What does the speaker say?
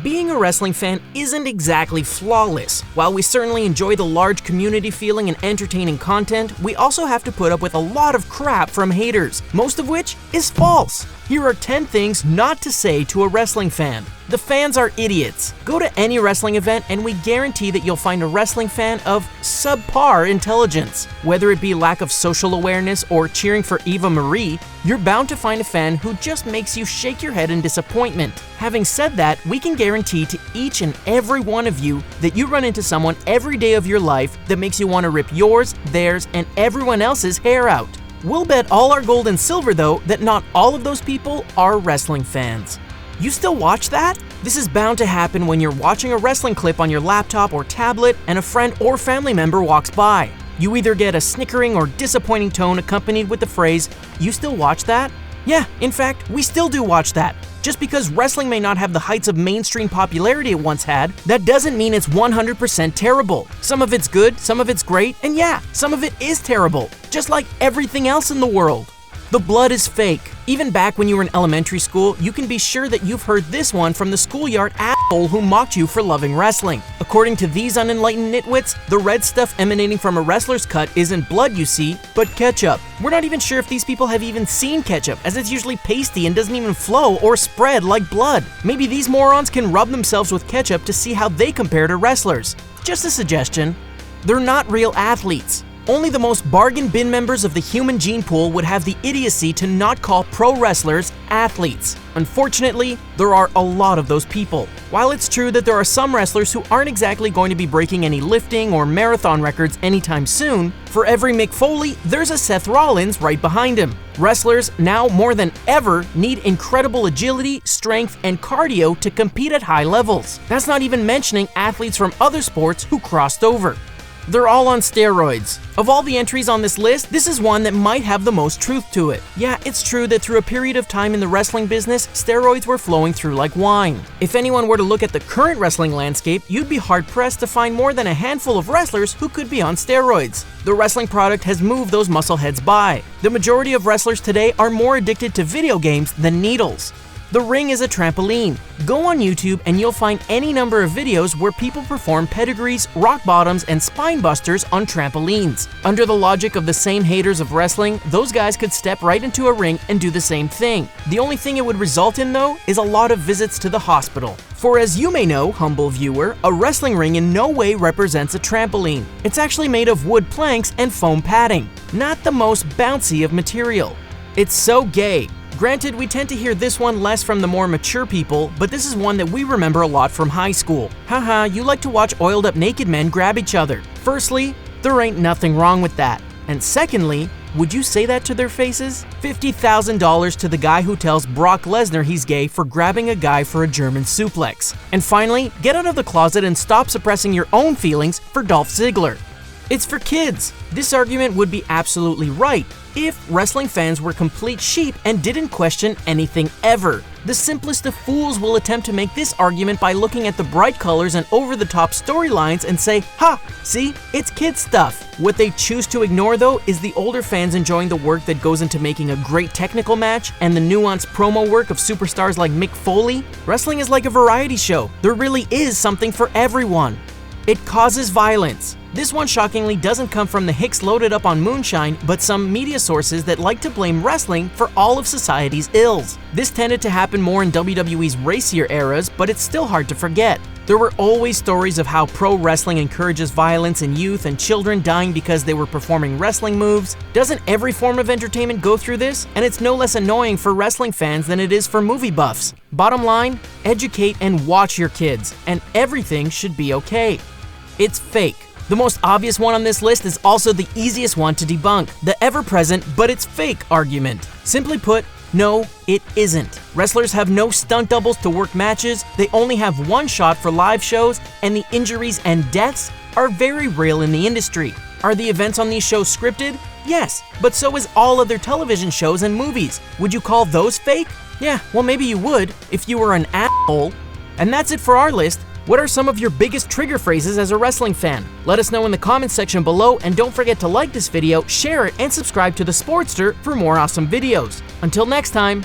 Being a wrestling fan isn't exactly flawless. While we certainly enjoy the large community feeling and entertaining content, we also have to put up with a lot of crap from haters, most of which is false. Here are 10 things not to say to a wrestling fan. The fans are idiots. Go to any wrestling event and we guarantee that you'll find a wrestling fan of subpar intelligence. Whether it be lack of social awareness or cheering for Eva Marie, you're bound to find a fan who just makes you shake your head in disappointment. Having said that, we can guarantee to each and every one of you that you run into someone every day of your life that makes you want to rip yours, theirs, and everyone else's hair out. We'll bet all our gold and silver, though, that not all of those people are wrestling fans. You still watch that? This is bound to happen when you're watching a wrestling clip on your laptop or tablet and a friend or family member walks by. You either get a snickering or disappointing tone accompanied with the phrase, "You still watch that?" Yeah, in fact, we still do watch that. Just because wrestling may not have the heights of mainstream popularity it once had, that doesn't mean it's 100% terrible. Some of it's good, some of it's great, and yeah, some of it is terrible, just like everything else in the world. The blood is fake. Even back when you were in elementary school, you can be sure that you've heard this one from the schoolyard asshole who mocked you for loving wrestling. According to these unenlightened nitwits, the red stuff emanating from a wrestler's cut isn't blood you see, but ketchup. We're not even sure if these people have even seen ketchup, as it's usually pasty and doesn't even flow or spread like blood. Maybe these morons can rub themselves with ketchup to see how they compare to wrestlers. Just a suggestion. They're not real athletes. Only the most bargain bin members of the human gene pool would have the idiocy to not call pro wrestlers athletes. Unfortunately, there are a lot of those people. While it's true that there are some wrestlers who aren't exactly going to be breaking any lifting or marathon records anytime soon, for every Mick Foley, there's a Seth Rollins right behind him. Wrestlers, now more than ever, need incredible agility, strength, and cardio to compete at high levels. That's not even mentioning athletes from other sports who crossed over. They're all on steroids. Of all the entries on this list, this is one that might have the most truth to it. Yeah, it's true that through a period of time in the wrestling business, steroids were flowing through like wine. If anyone were to look at the current wrestling landscape, you'd be hard-pressed to find more than a handful of wrestlers who could be on steroids. The wrestling product has moved those muscleheads by. The majority of wrestlers today are more addicted to video games than needles. The ring is a trampoline. Go on YouTube and you'll find any number of videos where people perform pedigrees, rock bottoms, and spine busters on trampolines. Under the logic of the same haters of wrestling, those guys could step right into a ring and do the same thing. The only thing it would result in, though, is a lot of visits to the hospital. For as you may know, humble viewer, a wrestling ring in no way represents a trampoline. It's actually made of wood planks and foam padding, not the most bouncy of material. It's so gay. Granted, we tend to hear this one less from the more mature people, but this is one that we remember a lot from high school. Haha, you like to watch oiled up naked men grab each other. Firstly, there ain't nothing wrong with that. And secondly, would you say that to their faces? $50,000 to the guy who tells Brock Lesnar he's gay for grabbing a guy for a German suplex. And finally, get out of the closet and stop suppressing your own feelings for Dolph Ziggler. It's for kids. This argument would be absolutely right if wrestling fans were complete sheep and didn't question anything ever. The simplest of fools will attempt to make this argument by looking at the bright colors and over-the-top storylines and say, "Ha, see, it's kid stuff." What they choose to ignore, though, is the older fans enjoying the work that goes into making a great technical match and the nuanced promo work of superstars like Mick Foley. Wrestling is like a variety show. There really is something for everyone. It causes violence. This one shockingly doesn't come from the hicks loaded up on moonshine, but some media sources that like to blame wrestling for all of society's ills. This tended to happen more in WWE's racier eras, but it's still hard to forget. There were always stories of how pro wrestling encourages violence in youth and children dying because they were performing wrestling moves. Doesn't every form of entertainment go through this? And it's no less annoying for wrestling fans than it is for movie buffs. Bottom line, educate and watch your kids, and everything should be okay. It's fake. The most obvious one on this list is also the easiest one to debunk, the ever-present "but it's fake" argument. Simply put, no, it isn't. Wrestlers have no stunt doubles to work matches, they only have one shot for live shows, and the injuries and deaths are very real in the industry. Are the events on these shows scripted? Yes, but so is all other television shows and movies. Would you call those fake? Yeah, well maybe you would, if you were an asshole. And that's it for our list. What are some of your biggest trigger phrases as a wrestling fan? Let us know in the comments section below, and don't forget to like this video, share it, and subscribe to TheSportster for more awesome videos. Until next time.